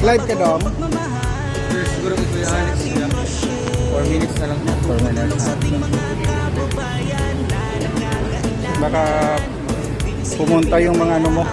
Live ka dong? Siguro may Kuya Alex sila. 4 minutes na lang. 4 minutes. Baka pumunta yung mga ano mo.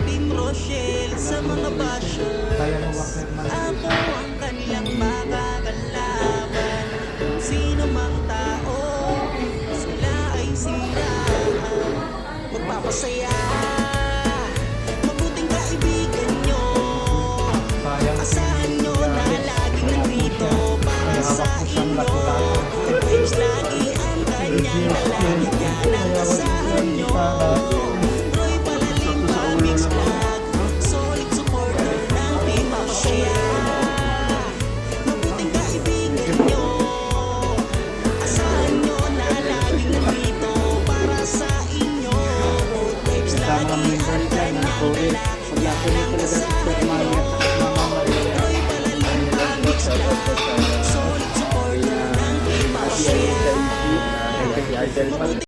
Team Rochelle sa mga bashers, ako ang kanilang makakalaban. Sino mang tao, sila ay siraan. Magpapasaya, mabuting kaibigan nyo. Asahan nyo na laging nandito para sa inyo. Good vibes lagi ang kanyang dala. Yan ang asahan nyo. Idol pa.